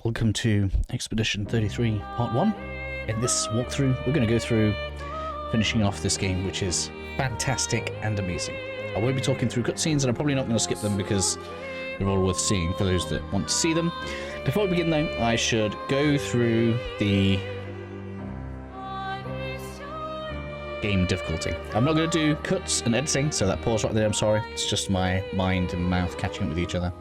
Welcome to Expedition 33 Part 1. In this walkthrough, we're going to go through finishing off this game, which is fantastic and amazing. I won't be talking through cutscenes, and I'm probably not going to skip them because they're all worth seeing for those that want to see them. Before we begin though, I should go through the game difficulty. I'm not going to do cuts and editing, so that pause right there, I'm sorry. It's just my mind and mouth catching up with each other.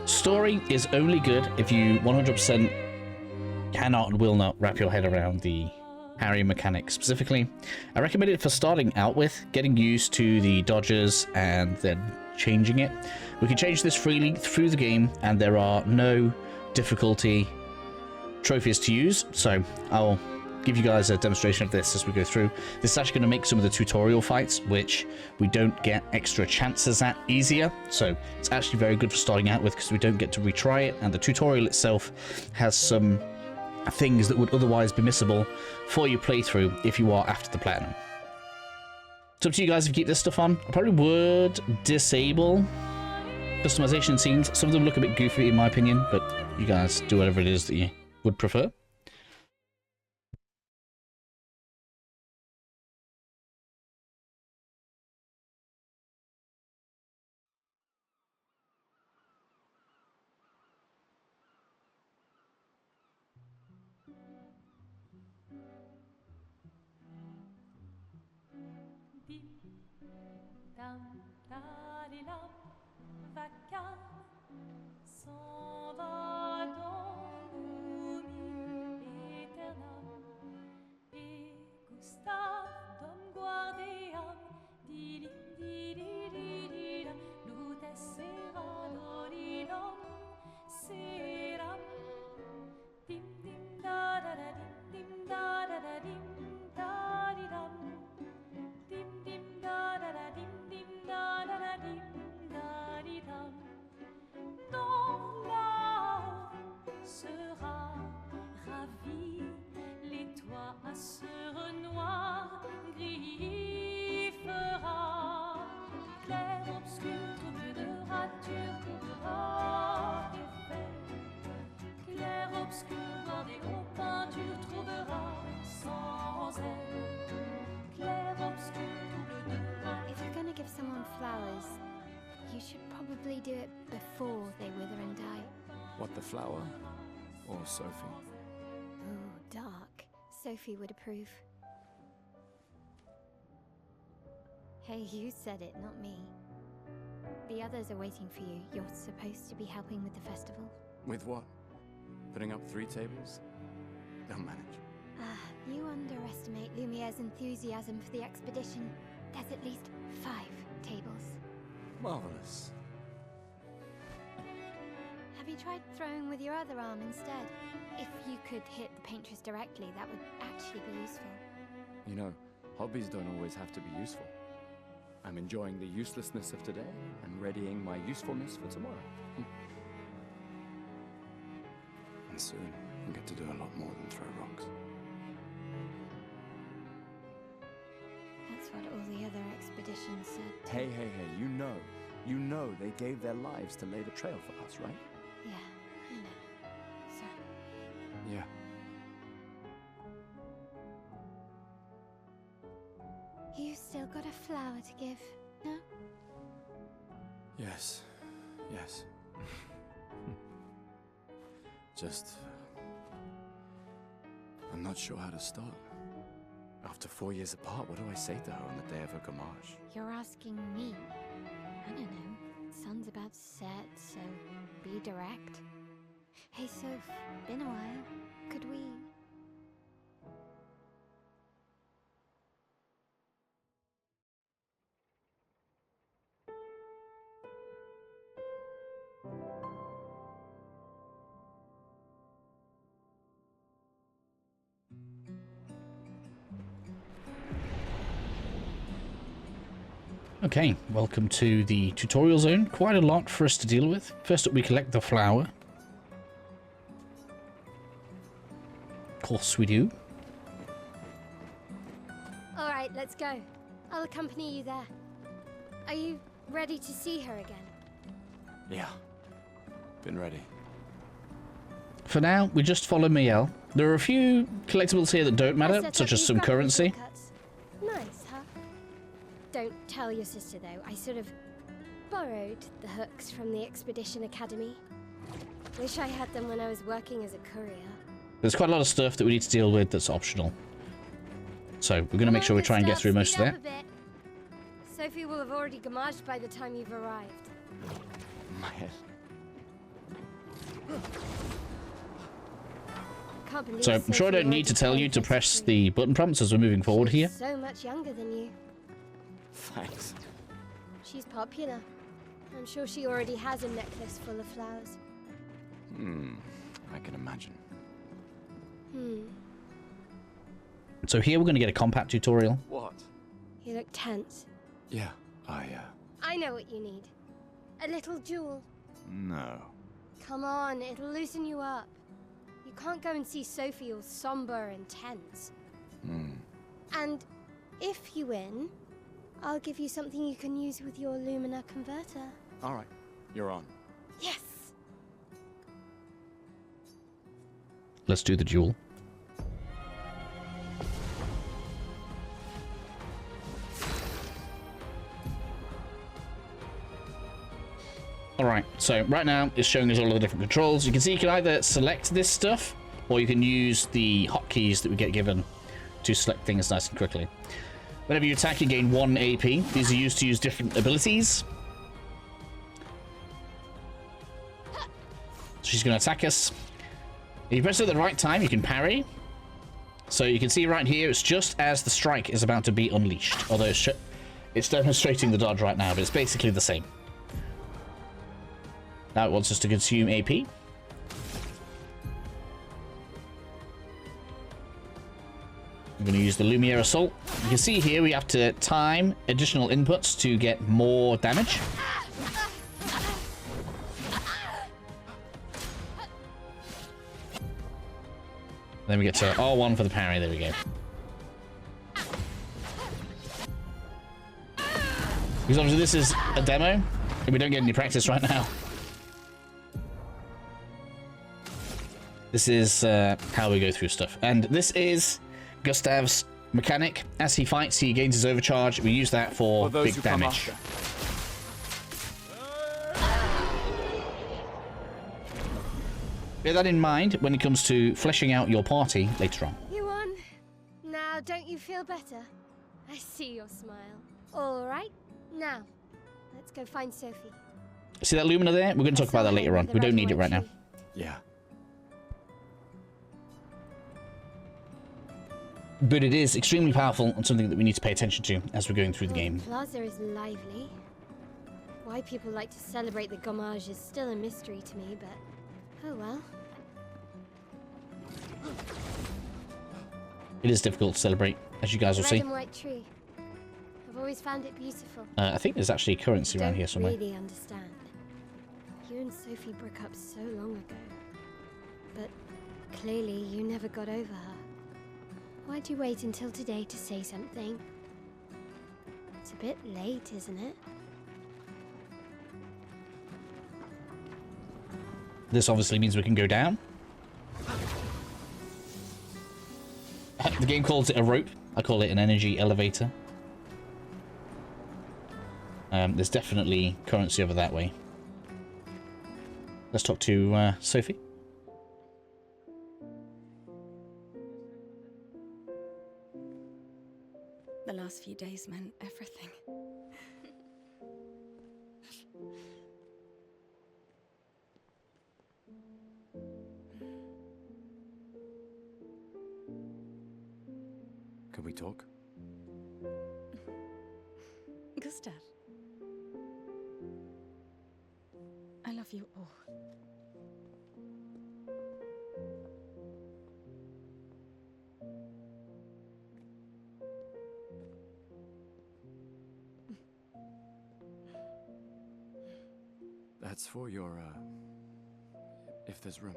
Story is only good if you 100% cannot and will not wrap your head around the parry mechanic specifically. I recommend it for starting out with, getting used to the dodges and then changing it. We can change this freely through the game and there are no difficulty trophies to use, so I'll give you guys a demonstration of this as we go through. This is actually going to make some of the tutorial fights, which we don't get extra chances at, easier. So it's actually very good for starting out with because we don't get to retry it, and the tutorial itself has some things that would otherwise be missable for your playthrough if you are after the platinum. It's up to you guys if you keep this stuff on. I probably would disable customization scenes. Some of them look a bit goofy in my opinion, but you guys do whatever it is that you would prefer. You should probably do it before they wither and die. What, the flower? Or Sophie? Ooh, dark. Sophie would approve. Hey, you said it, not me. The others are waiting for you. You're supposed to be helping with the festival. With what? Putting up 3 tables? They'll manage. You underestimate Lumiere's enthusiasm for the expedition. There's at least 5 tables. Marvelous. Have you tried throwing with your other arm instead? If you could hit the Paintress directly, that would actually be useful. You know, hobbies don't always have to be useful. I'm enjoying the uselessness of today and readying my usefulness for tomorrow. And soon, I'll get to do a lot more than throw rocks. That's what all the other expeditions said. Hey, you know they gave their lives to lay the trail for us, right? Yeah, I know. So. Yeah. You still got a flower to give, no? Yes. Just... I'm not sure how to start. After 4 years apart, what do I say to her on the day of her gamache? You're asking me. I don't know. Sun's about to set, so be direct. Hey, Soph, been a while. Could we... Okay, welcome to the tutorial zone. Quite a lot for us to deal with. First up, we collect the flower. Of course we do. All right, let's go. I'll accompany you there. Are you ready to see her again? Yeah. Been ready. For now, we just follow Miel. There are a few collectibles here that don't matter, Set such up as these some grappling currency. shortcuts. Nice, huh? Don't tell your sister, though. I sort of borrowed the hooks from the Expedition Academy. Wish I had them when I was working as a courier. There's quite a lot of stuff that we need to deal with that's optional. So we're going to make sure we try and get through most of that. Sophie will have already gamaged by the time you've arrived. My head. Can't believe So I'm sure I don't Sophie need to already tell you to came press for the button prompts as we're moving forward here. She's so much younger than you. Thanks. She's popular. I'm sure she already has a necklace full of flowers. I can imagine. So here we're going to get a combat tutorial. What? You look tense. Yeah, I know what you need. A little jewel. no. Come on, it'll loosen you up. You can't go and see Sophie all somber and tense. And if you win, I'll give you something you can use with your Lumina converter. All right, you're on. Yes! Let's do the duel. Alright, so right now it's showing us all of the different controls. You can see you can either select this stuff, or you can use the hotkeys that we get given to select things nice and quickly. Whenever you attack, you gain 1 AP. These are used to use different abilities. So she's going to attack us. If you press it at the right time, you can parry. So you can see right here, it's just as the strike is about to be unleashed. Although it's demonstrating the dodge right now, but it's basically the same. Now it wants us to consume AP. I'm going to use the Lumiere Assault. You can see here we have to time additional inputs to get more damage. Then we get to R1 for the parry. There we go. Because obviously this is a demo, and we don't get any practice right now. This is how we go through stuff. And this is Gustav's mechanic. As he fights, he gains his overcharge. We use that for big damage. Bear that in mind when it comes to fleshing out your party later on. You won. Now, don't you feel better? I see your smile. All right. Now, let's go find Sophie. See that Lumina there? We're going to talk about that later on. We don't need it right now. Yeah. But it is extremely powerful and something that we need to pay attention to as we're going through the game. The plaza is lively. Why people like to celebrate the gommage is still a mystery to me, but oh well. It is difficult to celebrate, as you guys will Red see. and white tree. I've always found it beautiful. I think there's actually a currency around here somewhere. I don't really understand. You and Sophie broke up so long ago, but clearly you never got over her. Why'd you wait until today to say something? It's a bit late, isn't it? This obviously means we can go down. The game calls it a rope. I call it an energy elevator. There's definitely currency over that way. Let's talk to Sophie. The last few days meant everything. Can we talk? Gustav. I love you all. That's for your, if there's room.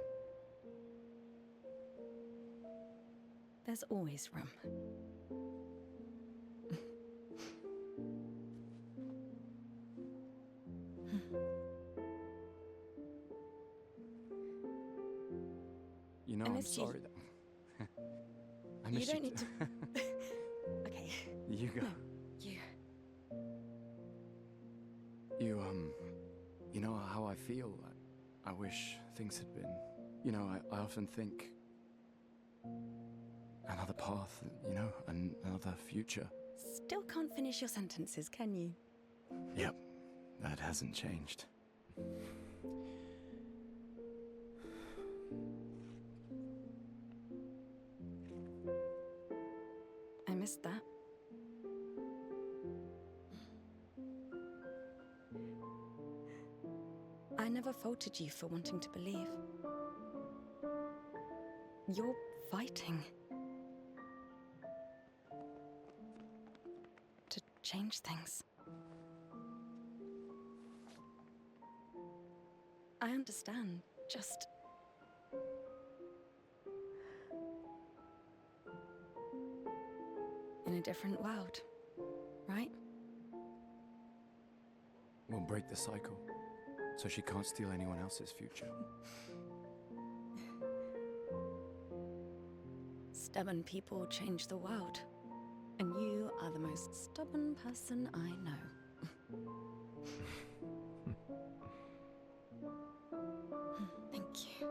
There's always room. You know, I I'm miss you. sorry that... I You miss don't you need to. Okay. You go. No, you. You know how I feel? I wish things had been... You know, I often think... Another path, you know, another future. Still can't finish your sentences, can you? Yep, that hasn't changed. I missed that. I never faulted you for wanting to believe. You're fighting to change things. I understand, just... in a different world, right? We'll break the cycle, so she can't steal anyone else's future. Stubborn people change the world. And you are the most stubborn person I know. Thank you.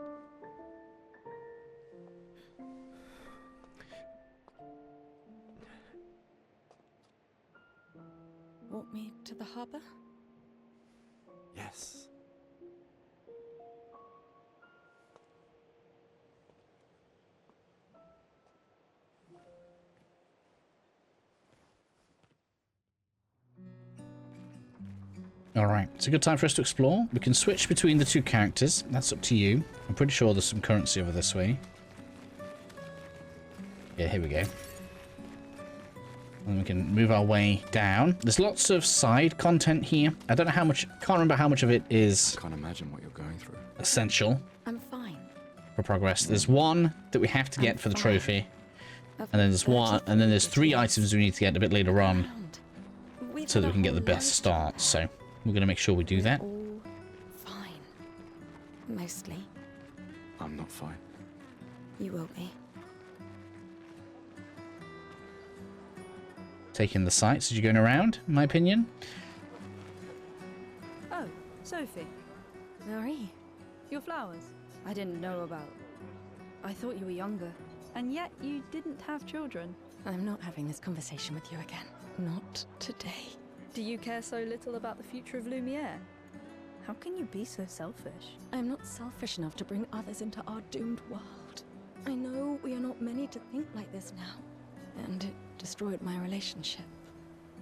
Walk me to the harbor? Yes. Alright, it's a good time for us to explore. We can switch between the two characters. That's up to you. I'm pretty sure there's some currency over this way. Yeah, here we go. And we can move our way down. There's lots of side content here. I don't know how much... can't remember how much of it is Can't imagine what you're going through. essential I'm fine. for progress. There's one that we have to get for the fine. trophy. And then there's one... and then there's 3 items we need to get a bit later on so that we can get the best start. So we're going to make sure we do that. All fine. Mostly. I'm not fine. You will be. Taking the sights as you're going around, in my opinion. Oh, Sophie, Marie. your flowers. I didn't know about. I thought you were younger. And yet you didn't have children. I'm not having this conversation with you again. Not today. Do you care so little about the future of Lumiere? How can you be so selfish? I'm not selfish enough to bring others into our doomed world. I know we are not many to think like this now. And it destroyed my relationship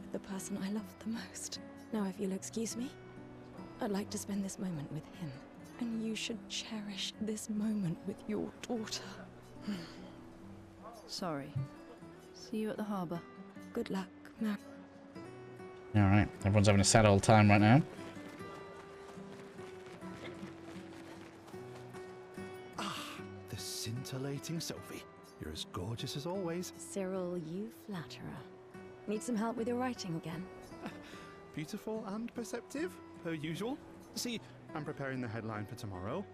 with the person I loved the most. Now, if you'll excuse me, I'd like to spend this moment with him. And you should cherish this moment with your daughter. Sorry. See you at the harbour. Good luck, Mar. Alright, everyone's having a sad old time right now. The scintillating Sophie. You're as gorgeous as always. Cyril, you flatterer. Need some help with your writing again? Beautiful and perceptive, per usual. See, I'm preparing the headline for tomorrow.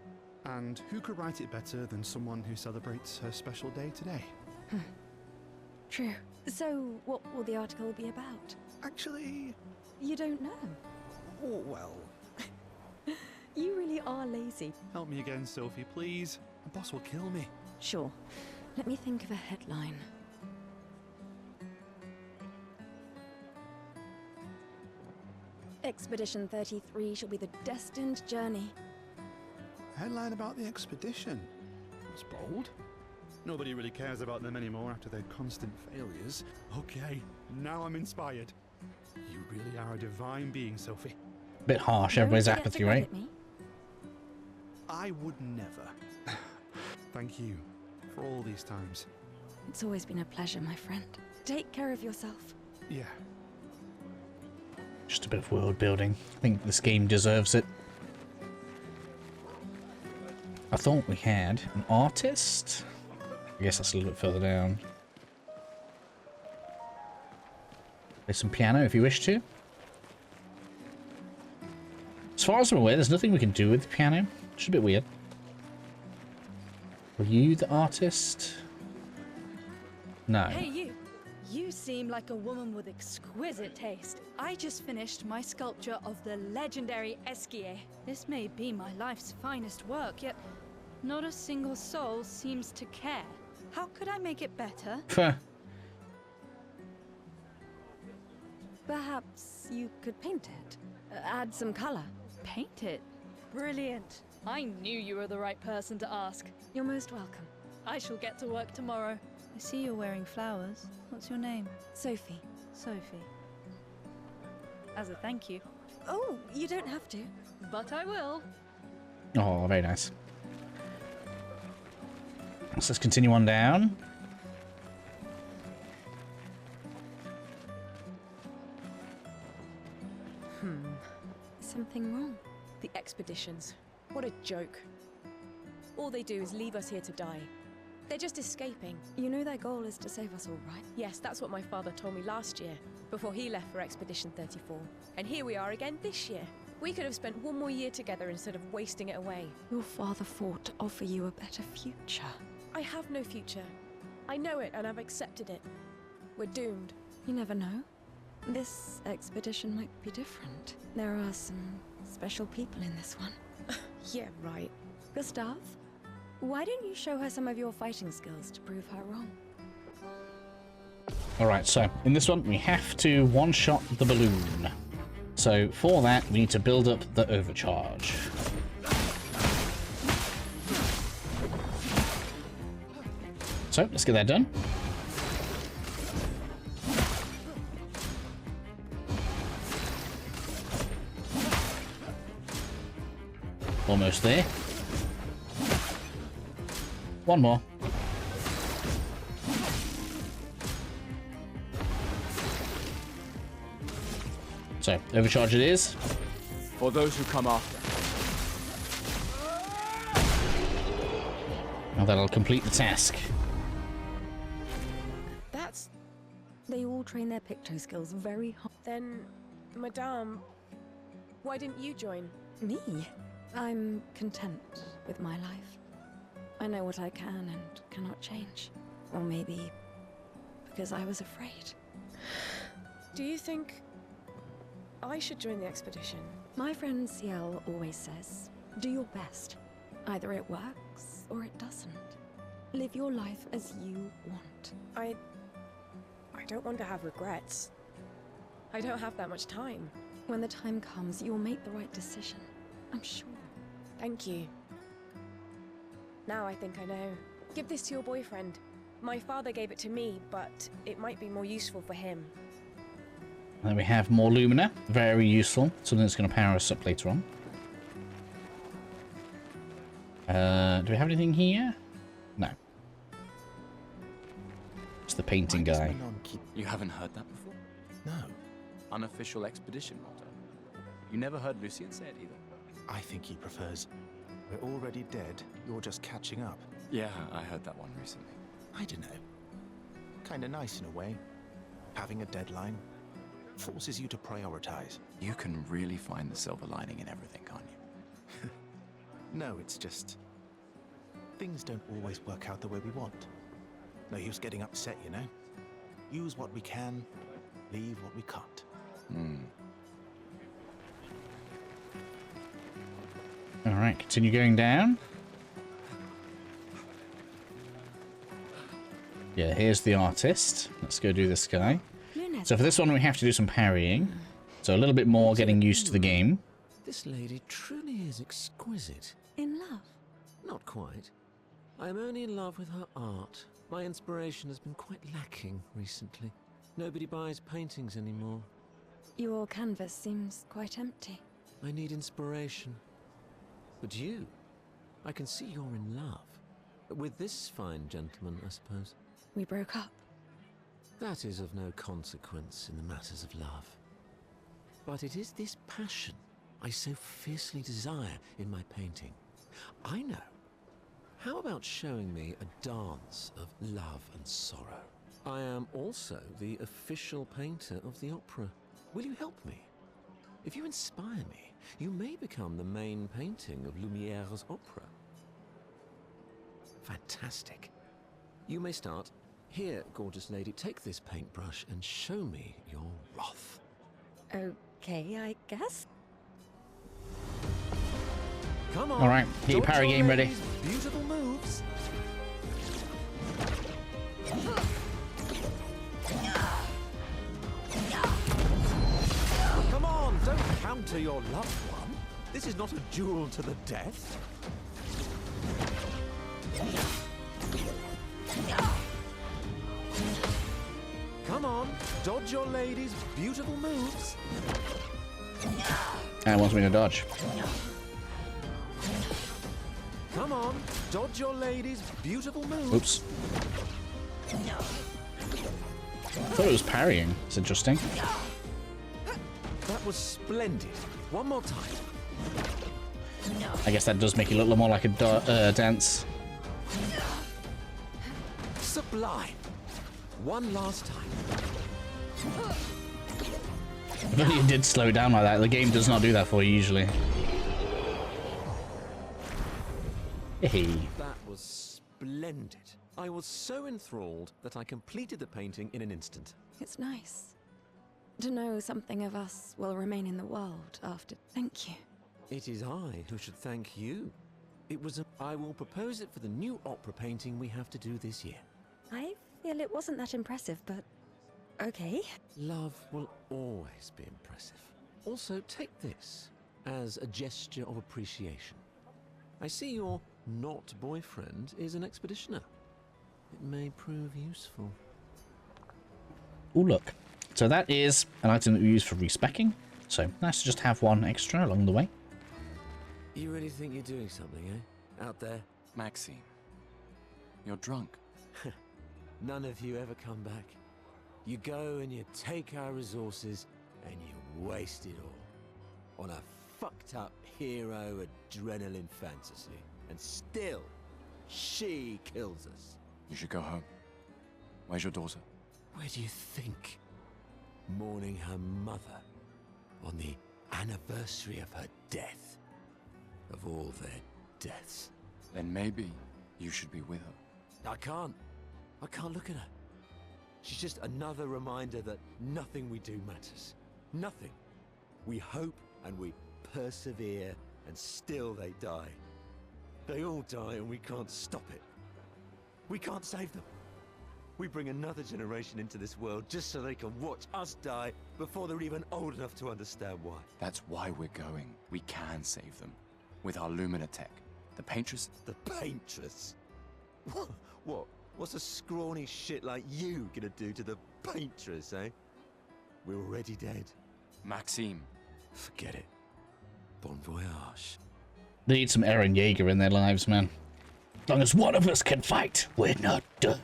And who could write it better than someone who celebrates her special day today? True. So, what will the article be about? Actually, You don't know. oh well. You really are lazy. Help me again, Sophie, please. The boss will kill me. Sure. Let me think of a headline. Expedition 33 shall be the destined journey. Headline about the expedition. That's bold. Nobody really cares about them anymore after their constant failures. Okay, now I'm inspired. You really are a divine being, Sophie. Bit harsh, Don't everybody's forget to apathy, right? credit me. I would never. Thank you for all these times. It's always been a pleasure, my friend. Take care of yourself. Yeah. Just a bit of world building. I think this game deserves it. I thought we had an artist. I guess that's a little bit further down. Play some piano if you wish to. As far as I'm aware, there's nothing we can do with the piano. It's a bit weird. Are you the artist? No. Hey, you! You seem like a woman with exquisite taste. I just finished my sculpture of the legendary Esquier. This may be my life's finest work, yet not a single soul seems to care. How could I make it better? Perhaps you could paint it. Add some color. Paint it? Brilliant. I knew you were the right person to ask. You're most welcome. I shall get to work tomorrow. I see you're wearing flowers. What's your name? Sophie. Sophie. As a thank you. Oh, you don't have to. But I will. Oh, very nice. So let's continue on down. Something wrong. The expeditions. What a joke. All they do is leave us here to die. They're just escaping. You know their goal is to save us all, right? Yes, that's what my father told me last year, before he left for Expedition 34. And here we are again this year. We could have spent one more year together instead of wasting it away. Your father fought to offer you a better future. I have no future. I know it, and I've accepted it. We're doomed. You never know. This expedition might be different. There are some special people in this one. Yeah, right. Gustav, why don't you show her some of your fighting skills to prove her wrong? Alright, so in this one we have to one-shot the balloon. So for that we need to build up the overcharge. So let's get that done. Almost there. One more. So, overcharge it is. For those who come after. Now that'll complete the task. That's... They all train their picto skills very hard. Then, Madame, why didn't you join? Me? I'm content with my life. I know what I can and cannot change. Or maybe because I was afraid. Do you think I should join the expedition? My friend Ciel always says, do your best. Either it works or it doesn't. Live your life as you want. I don't want to have regrets. I don't have that much time. When the time comes, you'll make the right decision. I'm sure. Thank you. Now I think I know. Give this to your boyfriend. My father gave it to me, but it might be more useful for him. And then we have more lumina. Very useful. Something that's going to power us up later on. Do we have anything here? No. It's the painting guy. You haven't heard that before? No, Unofficial expedition motto. You never heard Lucien say it either? I think he prefers, we're already dead, you're just catching up. Yeah, I heard that one recently. I don't know. Kinda nice in a way. Having a deadline forces you to prioritize. You can really find the silver lining in everything, can't you? No, it's just... things don't always work out the way we want. No use getting upset, you know? Use what we can, leave what we can't. Alright, continue going down. Yeah, here's the artist. Let's go do this guy. So for this one we have to do some parrying. So a little bit more getting used to the game. This lady truly is exquisite. In love? Not quite. I am only in love with her art. My inspiration has been quite lacking recently. Nobody buys paintings anymore. Your canvas seems quite empty. I need inspiration. But you, I can see you're in love. With this fine gentleman, I suppose. We broke up. That is of no consequence in the matters of love. But it is this passion I so fiercely desire in my painting. I know. How about showing me a dance of love and sorrow? I am also the official painter of the opera. Will you help me? If you inspire me, you may become the main painting of Lumiere's opera. Fantastic. You may start. Here, gorgeous lady, take this paintbrush and show me your wrath. Okay, I guess. Come on. All right, get your dodge parry game ready. lady's Beautiful moves. Come on, don't counter your loved one. This is not a duel to the death. Come on, dodge your lady's beautiful moves. And it wants me to dodge. Come on, dodge your lady's beautiful moves. Oops. I thought it was parrying. It's interesting. That was splendid. One more time. I guess that does make it look more like a dance. Sublime. One last time. If only it did slow down like that. The game does not do that for you usually. Hey. That was splendid. I was so enthralled that I completed the painting in an instant. It's nice to know something of us will remain in the world after. Thank you. It is I who should thank you. I will propose it for the new opera painting we have to do this year. I feel it wasn't that impressive, but okay. Love will always be impressive. Also, take this as a gesture of appreciation. I see your not boyfriend is an expeditioner. It may prove useful. Oh, look. So that is an item that we use for respecking. So nice to just have one extra along the way. You really think you're doing something, eh? Out there? Maxime, you're drunk. None of you ever come back. You go and you take our resources and you waste it all on a fucked up hero adrenaline fantasy. And still, she kills us. You should go home. Where's your daughter? Where do you think? Mourning her mother on the anniversary of her death. Of all their deaths. Then maybe you should be with her. I can't look at her. She's just another reminder that nothing we do matters. Nothing. We hope and we persevere, and still they die. They all die and we can't stop it. We can't save them. We bring another generation into this world just so they can watch us die before they're even old enough to understand why. That's why we're going. We can save them. With our Lumina tech. The Paintress. The Paintress? What? What's a scrawny shit like you gonna do to the Paintress, eh? We're already dead. Maxime. Forget it. Bon voyage. They need some Eren Yeager in their lives, man. As long as one of us can fight, we're not done.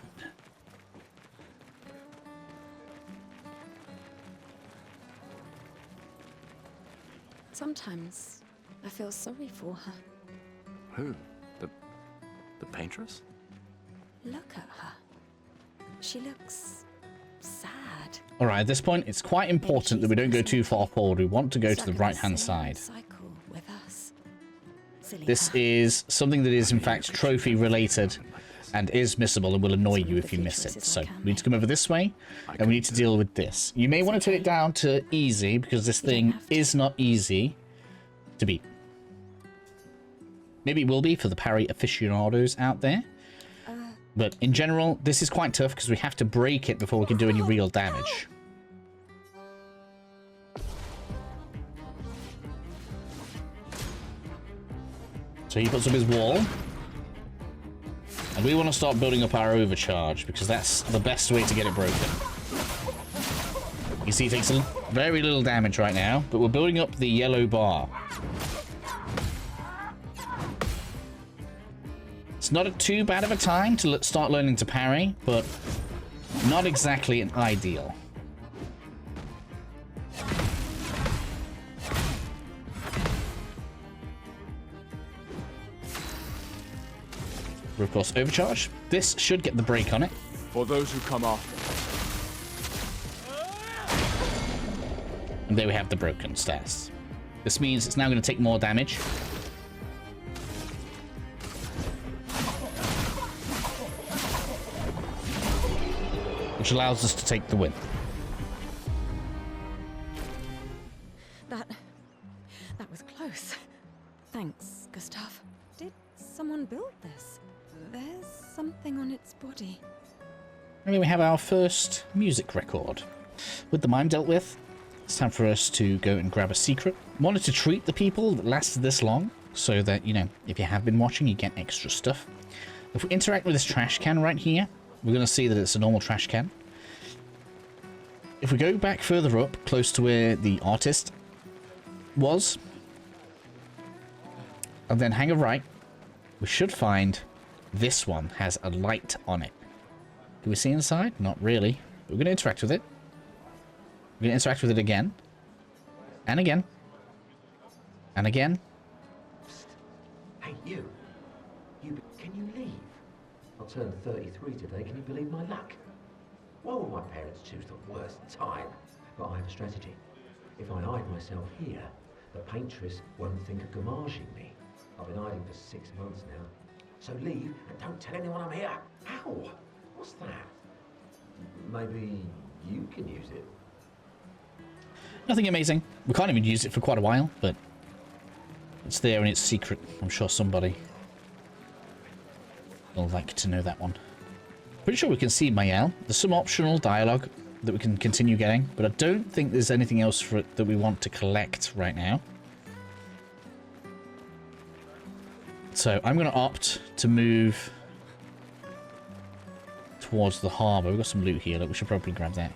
Sometimes I feel sorry for her. Who? The Paintress? Look at her. She looks sad. Alright, at this point, it's quite important that we don't go too far forward. We want to go to the right-hand side. Cycle with us. Silly This her. is something that is, in fact, trophy-related and is missable and will annoy you if you miss it. So we need to come over this way, and we need to deal with this. You may want to turn it down to easy, because this thing is not easy to beat. Maybe it will be for the parry aficionados out there. But in general, this is quite tough because we have to break it before we can do any real damage. So he puts up his wall. And we want to start building up our overcharge because that's the best way to get it broken. You see, it takes very little damage right now, but we're building up the yellow bar. It's not too bad of a time to start learning to parry, but not exactly an ideal. We're of course overcharged. This should get the break on it. For those who come after. And there we have the broken stats. This means it's now going to take more damage. which allows us to take the win. That was close. Thanks, Gustav. Did someone build this? There's something on its body. And then we have our first music record. With the mime dealt with, it's time for us to go and grab a secret. Wanted to treat the people that lasted this long, so that, you know, if you have been watching, you get extra stuff. If we interact with this trash can right here, we're going to see that it's a normal trash can. If we go back further up, close to where the artist was, and then hang a right, we should find this one has a light on it. Can we see inside? Not really. We're going to interact with it. We're going to interact with it again. And again. And again. Hey, you. Can you leave? I'll turn 33 today. Can you believe my luck? Why would my parents choose the worst time? But I have a strategy. If I hide myself here, the Paintress won't think of gommaging me. I've been hiding for 6 months now. So leave and don't tell anyone I'm here. Ow! What's that? Maybe you can use it. Nothing amazing. We can't even use it for quite a while, but it's there and it's secret. I'm sure somebody will like to know that one. Pretty sure we can see Mael. There's some optional dialogue that we can continue getting, but I don't think there's anything else for it that we want to collect right now. So I'm going to opt to move towards the harbour. We've got some loot here. Look, we should probably grab that.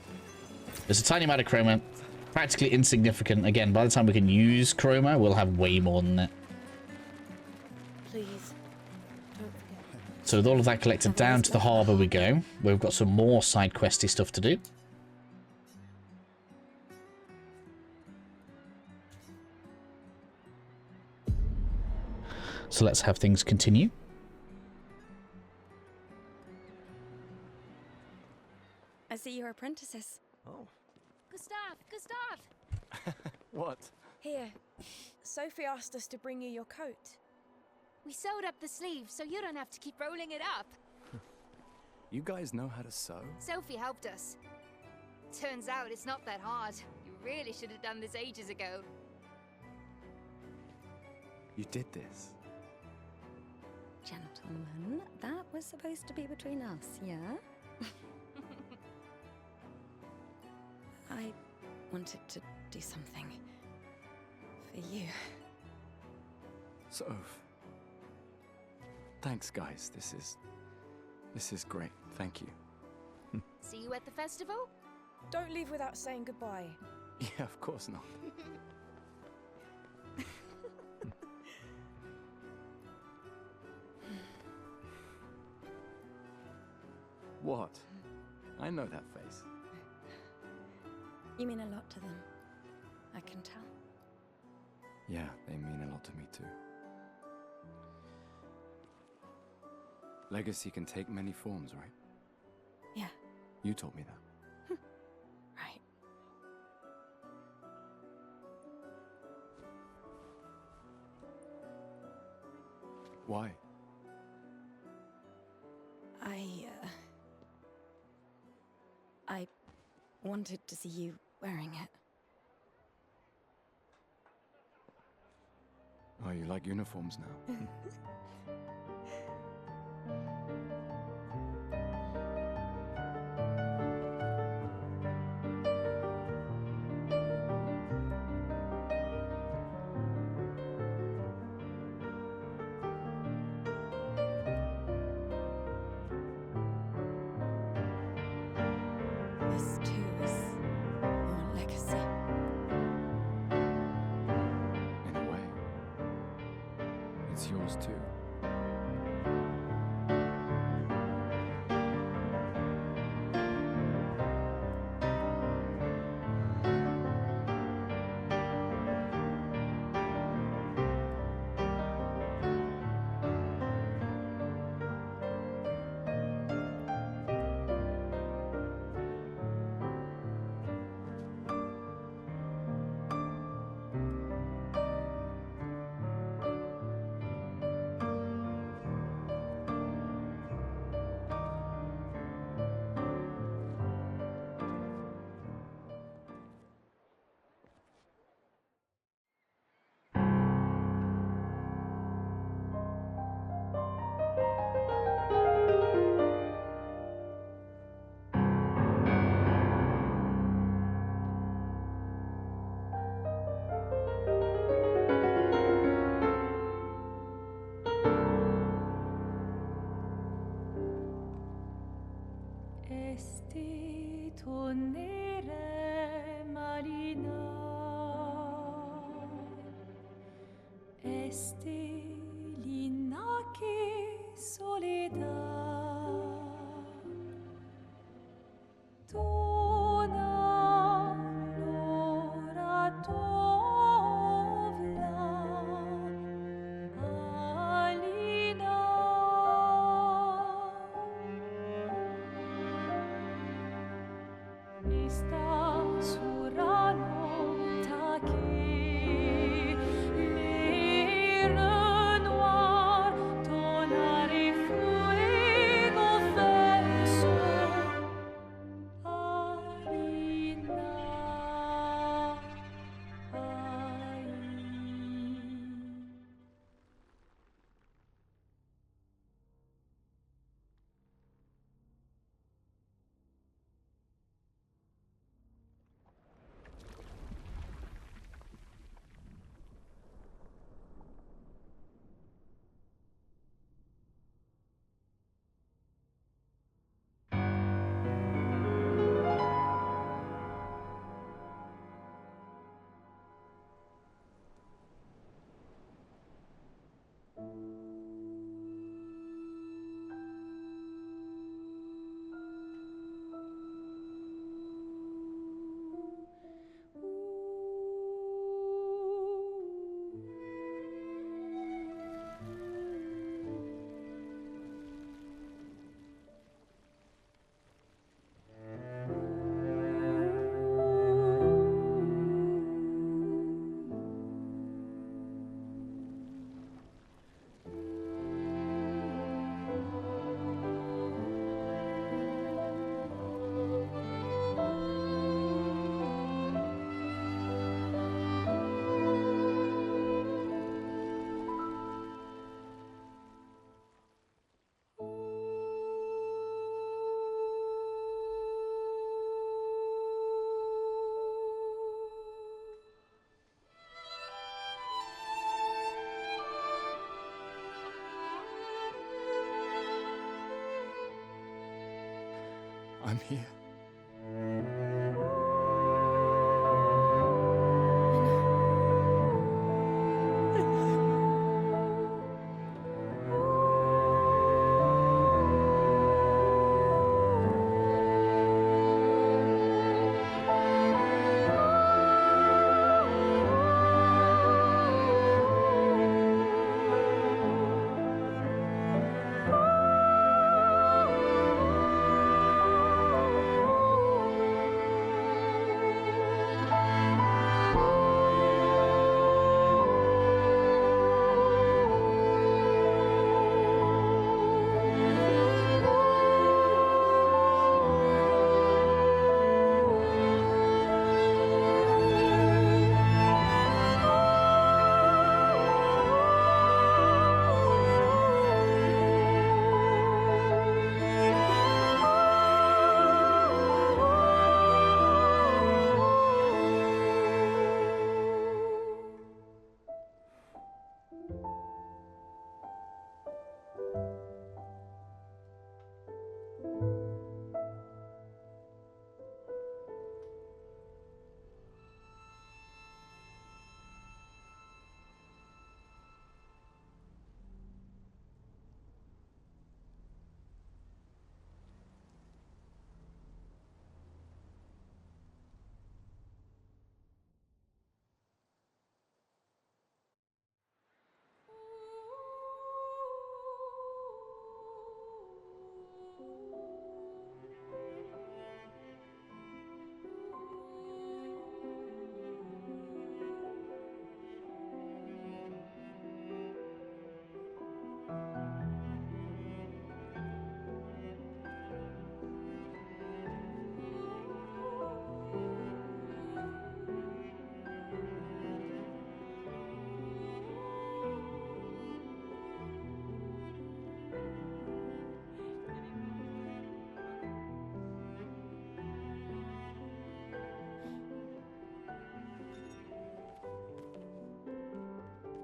There's a tiny amount of chroma. Practically insignificant. Again, by the time we can use chroma, we'll have way more than that. Please, don't forget. So with all of that collected, down to the harbour we go. Where we've got some more side questy stuff to do. So let's have things continue. I see you're apprentices. Oh. Gustav! What? Here. Sophie asked us to bring you your coat. We sewed up the sleeve so you don't have to keep rolling it up. You guys know how to sew? Sophie helped us. Turns out it's not that hard. You really should have done this ages ago. You did this? Gentlemen, that was supposed to be between us, yeah? I wanted to do something for you. Soph. Thanks, guys. This is great. Thank you. See you at the festival? Don't leave without saying goodbye. Yeah, of course not. What? I know that face. You mean a lot to them. I can tell. Yeah, they mean a lot to me too. Legacy can take many forms, right? Yeah. You told me that. Right. Why? I wanted to see you wearing it. Oh, you like uniforms now? This too is your legacy. In a way. It's yours too. Tornere marina, estelina che soledad. Dona l'ora tovla, alina. Esta surano taquet, les renoirs, tonare fuego verso, alina, ai. I'm here.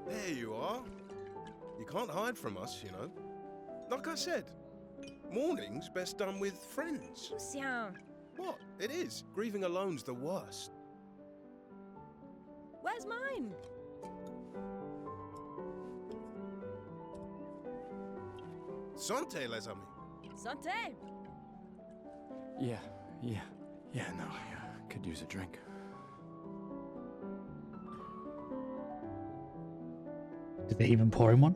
There you are. You can't hide from us, you know. Like I said, morning's best done with friends. 想， What? It is. Grieving alone's the worst. Where's mine? Santé, les amis. Santé! Yeah, no, I could use a drink. Did they even pour him one?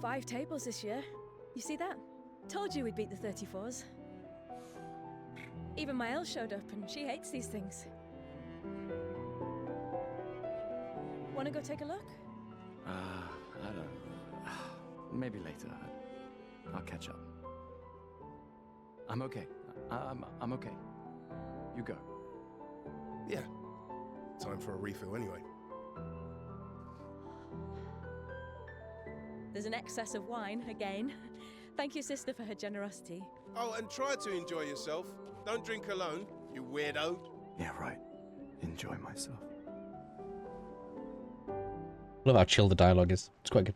5 tables this year. You see that? Told you we'd beat the 34s. Even my Elle showed up and she hates these things. Wanna go take a look? I don't... Maybe later. I'll catch up. I'm okay. I'm okay. You go. Yeah. Time for a refill anyway. There's an excess of wine, again. Thank you, sister, for her generosity. Oh, and try to enjoy yourself. Don't drink alone, you weirdo. Yeah, right. Enjoy myself. Love how chill the dialogue is. It's quite good.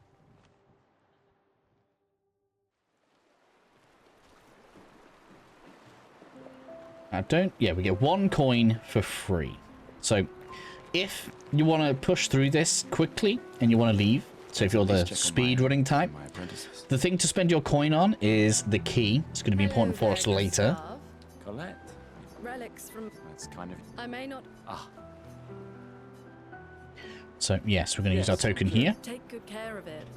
Yeah, we get 1 coin for free. So if you want to push through this quickly and you want to leave, so if you're the speed running type, the thing to spend your coin on is the key. It's going to be important for us later. Colette. Relics from... That's kind of... I may not... Ah. So yes, we're going to use our token here. Take good care of it.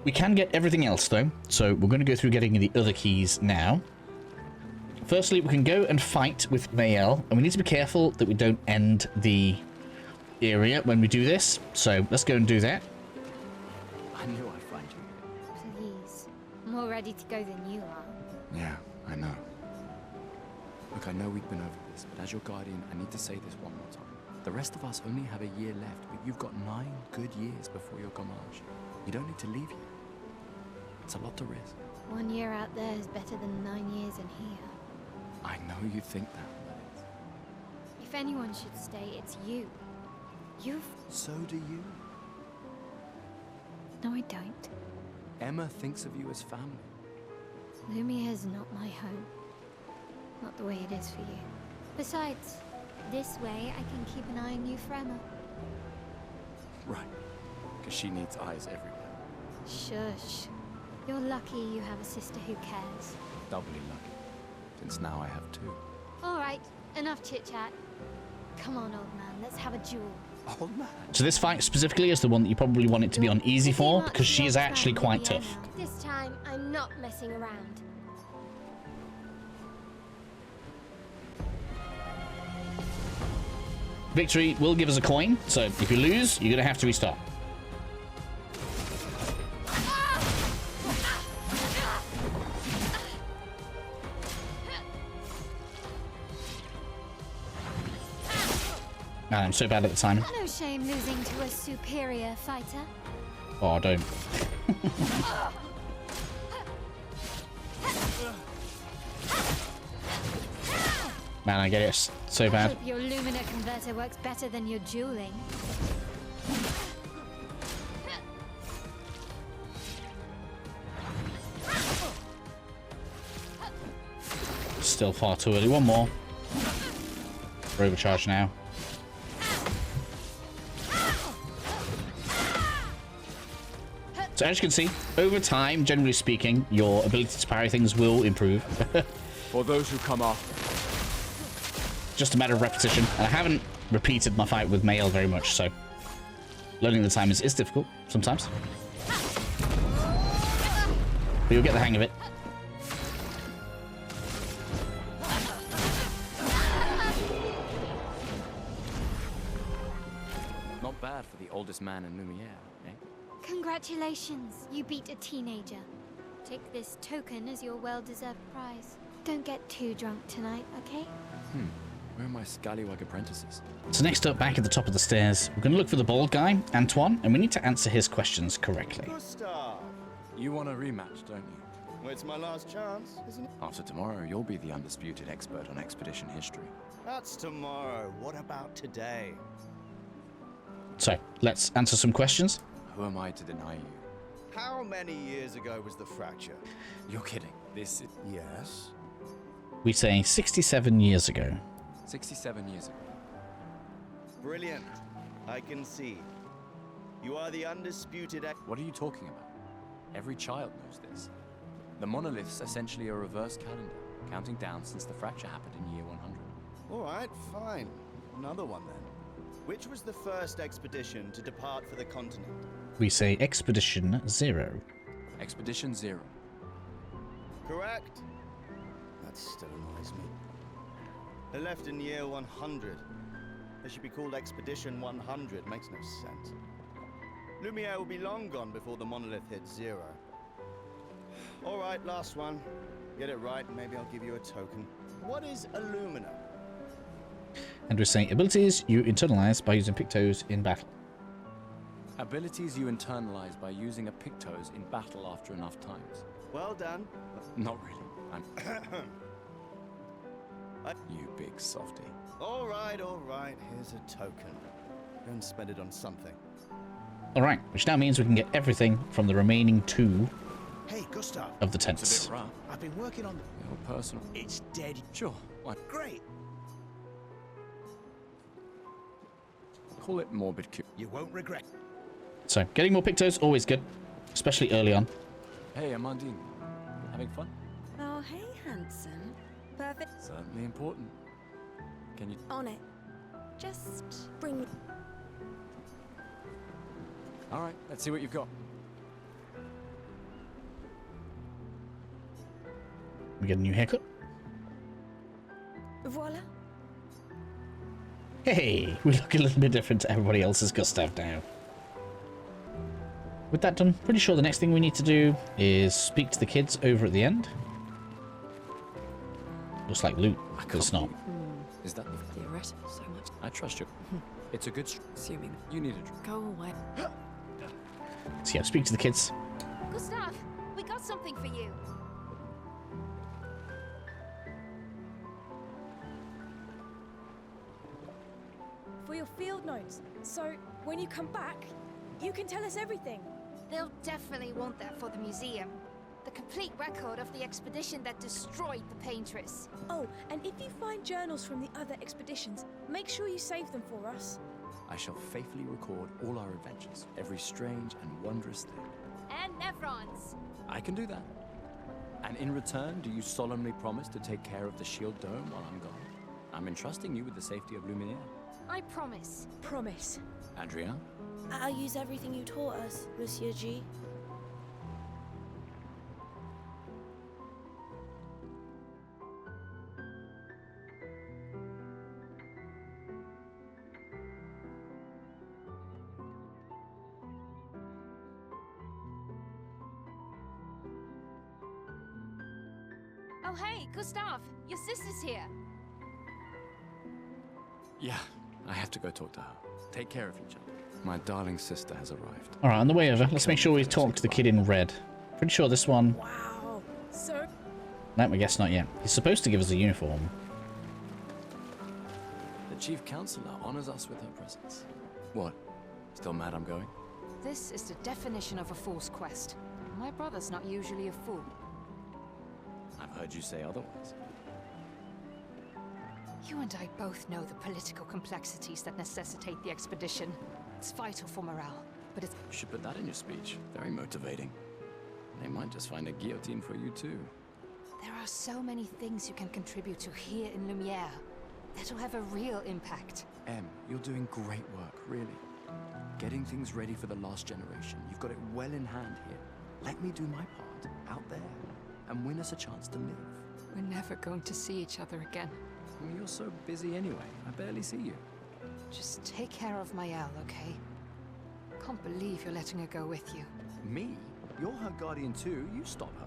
We can get everything else though, so we're going to go through getting the other keys now. Firstly, we can go and fight with Mayel, and we need to be careful that we don't end the area when we do this. So let's go and do that. I knew I'd find you. Please. More ready to go than you are. Yeah, I know. Look, I know we've been over this, but as your guardian, I need to say this one more time. The rest of us only have a year left, but you've got 9 good years before your Gamage. You don't need to leave yet. It's a lot to risk. 1 year out there is better than 9 years in here. I know you think that, but it's... If anyone should stay, it's you. You've... So do you. No, I don't. Emma thinks of you as family. Lumia's not my home. Not the way it is for you. Besides, this way I can keep an eye on you for Emma. Right. Because she needs eyes everywhere. Shush. You're lucky you have a sister who cares. Doubly lucky. Since now I have 2. Alright, enough chit-chat. Come on, old man, let's have a duel. Old man? So this fight specifically is the one that you probably want it to be on easy for, because she is actually quite tough. This time, I'm not messing around. Victory will give us a coin, so if you lose, you're going to have to restart. Man, I'm so bad at the time. No shame losing to a superior fighter. Oh, don't. Man, I get it so I bad. hope your Lumina converter works better than your dueling. Still far too early. One more. We're overcharged now. So as you can see, over time, generally speaking, your ability to parry things will improve. For those who come off. Just a matter of repetition. And I haven't repeated my fight with Mayel very much, so learning the time is difficult sometimes. But you'll get the hang of it. Not bad for the oldest man in Lumiere, eh? Congratulations, you beat a teenager. Take this token as your well-deserved prize. Don't get too drunk tonight, okay? Where are my scallywag apprentices? So next up, back at the top of the stairs, we're going to look for the bald guy, Antoine, and we need to answer his questions correctly. Gustav! You want a rematch, don't you? Well, it's my last chance, isn't it? After tomorrow, you'll be the undisputed expert on expedition history. That's tomorrow. What about today? So let's answer some questions. Who am I to deny you? How many years ago was the fracture? You're kidding. This is... Yes. We say 67 years ago. 67 years ago. Brilliant. I can see. You are the undisputed... What are you talking about? Every child knows this. The monolith's essentially a reverse calendar, counting down since the fracture happened in year 100. All right, fine. Another one then. Which was the first expedition to depart for the continent? We say Expedition 0. Expedition 0. Correct. That still annoys me. They left in year 100. They should be called Expedition 100. Makes no sense. Lumiere will be long gone before the monolith hits 0. All right, last one. Get it right, and maybe I'll give you a token. What is Illumina? And we're saying abilities you internalize by using Pictos in battle. Abilities you internalize by using a Pictos in battle after enough times. Well done. Not really. I'm... You big softy. All right. Here's a token. Go and spend it on something. Alright, which now means we can get everything from the remaining 2 Hey, Gustav. of the It's tents. a bit rough. I've been working on... Your personal... It's dead. Sure. Why? Great. Call it morbid You won't regret. So, getting more Pictos, always good. Especially early on. Hey, Amandine. Having fun? Oh, hey, handsome. Perfect. Certainly important. Can you... On it. Just bring... Alright, let's see what you've got. We get a new haircut. Voila. Hey, we look a little bit different to everybody else's Gustav now. With that done, pretty sure the next thing we need to do is speak to the kids over at the end. Looks like loot, but it's not. Is that the... Theoretical so much. I trust you. It's a good... Assuming. You need a drink. Go away. So yeah, speak to the kids. Gustav, we got something for you. For your field notes. So, when you come back, you can tell us everything. They'll definitely want that for the museum. The complete record of the expedition that destroyed the Paintress. Oh, and if you find journals from the other expeditions, make sure you save them for us. I shall faithfully record all our adventures, every strange and wondrous thing. And Nevrons. I can do that. And in return, do you solemnly promise to take care of the shield dome while I'm gone? I'm entrusting you with the safety of Lumiere. I promise. Promise. Adrien? I'll use everything you taught us, Monsieur G. Oh hey, Gustav, your sister's here. Yeah, I have to go talk to her. Take care of each other. My darling sister has arrived. Alright, on the way over, let's make sure we talk to the kid in red. Pretty sure this one... Wow. So... No, I guess not yet. He's supposed to give us a uniform. The chief counselor honors us with her presence. What? Still mad I'm going? This is the definition of a fool's quest. My brother's not usually a fool. I've heard you say otherwise. You and I both know the political complexities that necessitate the expedition. It's vital for morale, but it's... You should put that in your speech. Very motivating. They might just find a guillotine for you too. There are so many things you can contribute to here in Lumiere that'll have a real impact. Em, you're doing great work, really. Getting things ready for the last generation. You've got it well in hand here. Let me do my part, out there, and win us a chance to live. We're never going to see each other again. I mean, you're so busy anyway. I barely see you. Just take care of Mayel, okay? Can't believe you're letting her go with you. Me? You're her guardian too. You stop her.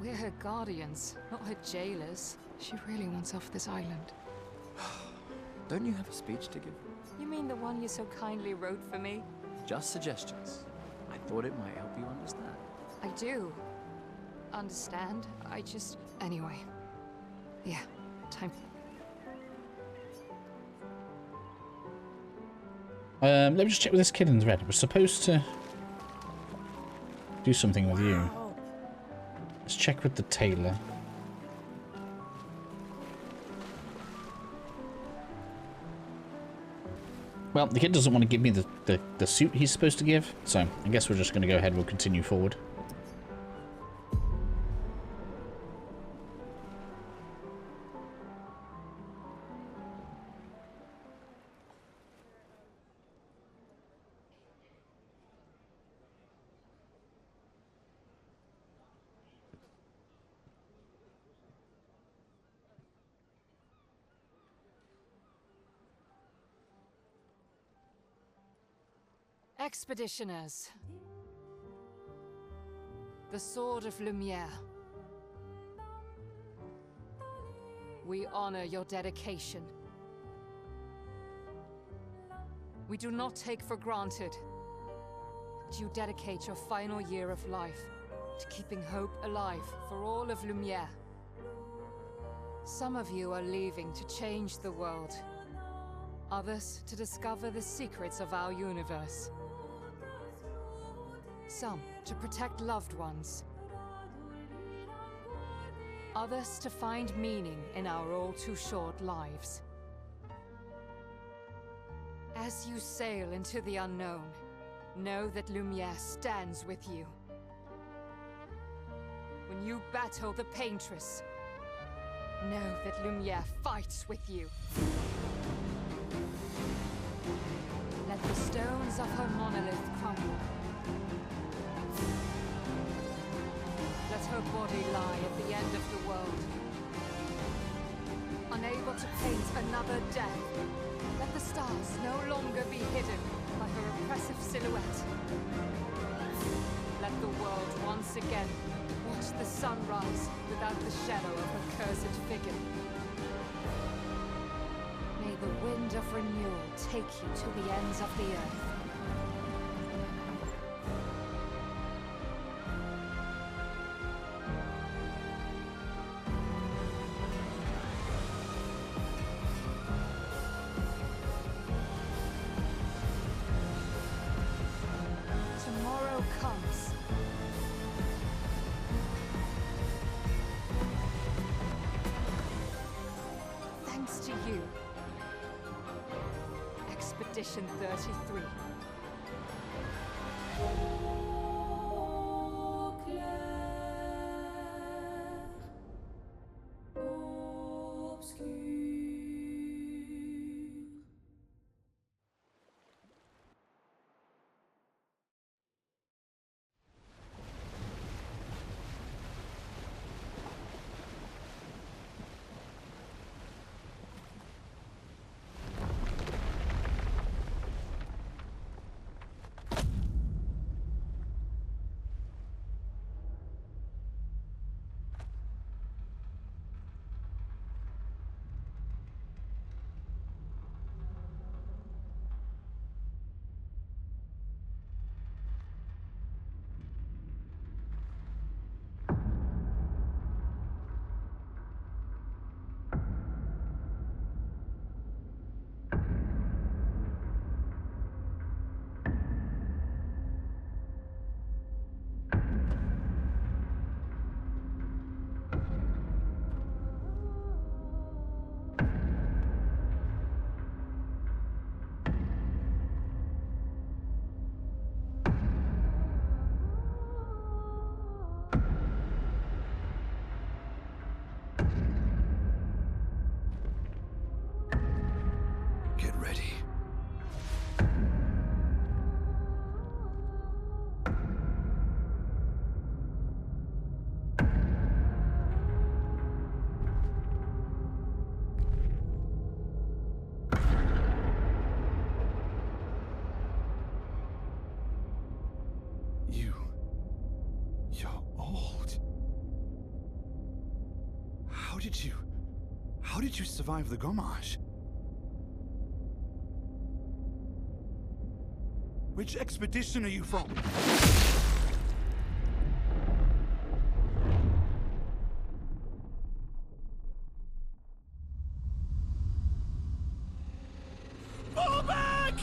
We're her guardians, not her jailers. She really wants off this island. Don't you have a speech to give? You mean the one you so kindly wrote for me? Just suggestions. I thought it might help you understand. I do. Understand? I just... Anyway. Yeah, time. Let me just check with this kid in red. We're supposed to do something with you. Let's check with the tailor. Well, the kid doesn't want to give me the suit he's supposed to give, so I guess we're just going to go ahead and we'll continue forward. Expeditioners. The Sword of Lumiere. We honor your dedication. We do not take for granted that you dedicate your final year of life to keeping hope alive for all of Lumiere. Some of you are leaving to change the world. Others to discover the secrets of our universe. Some to protect loved ones. Others to find meaning in our all-too-short lives. As you sail into the unknown, know that Lumiere stands with you. When you battle the Paintress, know that Lumiere fights with you. Let the stones of her monolith crumble. Let her body lie at the end of the world. Unable to paint another death, let the stars no longer be hidden by her oppressive silhouette. Let the world once again watch the sun rise without the shadow of her cursed figure. May the wind of renewal take you to the ends of the earth. Tomorrow comes. Thanks to you. Expedition 33. Get ready. You're old. How did you survive the Gommage? Which expedition are you from? Fall back!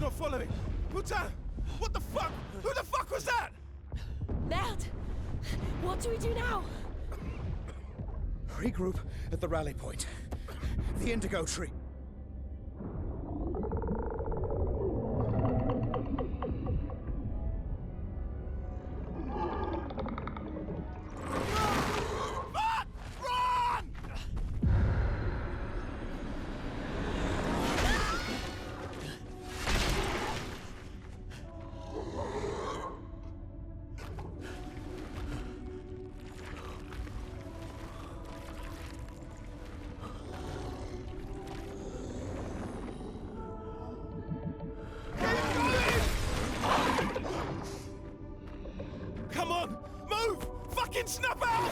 not following. Mutan! What the fuck? Who the fuck was that? Merde! What do we do now? Regroup at the rally point. The indigo tree. Come on! Move! Fucking snap out!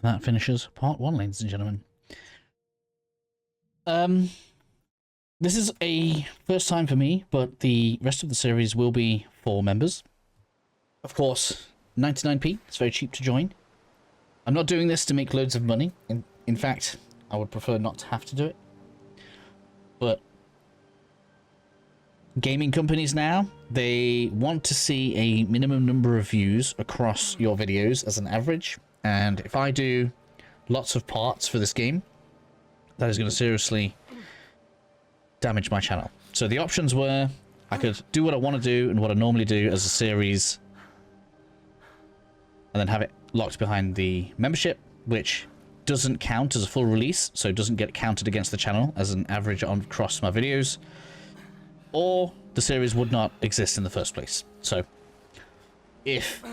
And that finishes part 1, ladies and gentlemen. This is a first time for me, but the rest of the series will be for members. Of course, 99p, it's very cheap to join. I'm not doing this to make loads of money. In fact, I would prefer not to have to do it. But gaming companies now, they want to see a minimum number of views across your videos as an average. And if I do lots of parts for this game, that is going to seriously damage my channel. So the options were, I could do what I want to do and what I normally do as a series, and then have it locked behind the membership, which doesn't count as a full release, so it doesn't get counted against the channel as an average on across my videos, or the series would not exist in the first place. So if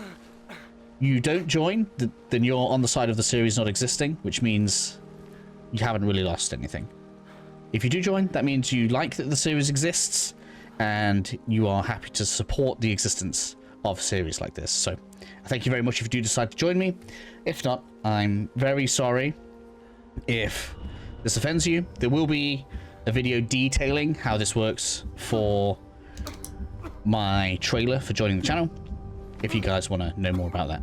you don't join, then you're on the side of the series not existing, which means you haven't really lost anything. If you do join, that means you like that the series exists, and you are happy to support the existence of a series like this. So thank you very much if you do decide to join me. If not, I'm very sorry if this offends you. There will be a video detailing how this works for my trailer for joining the channel, if you guys want to know more about that.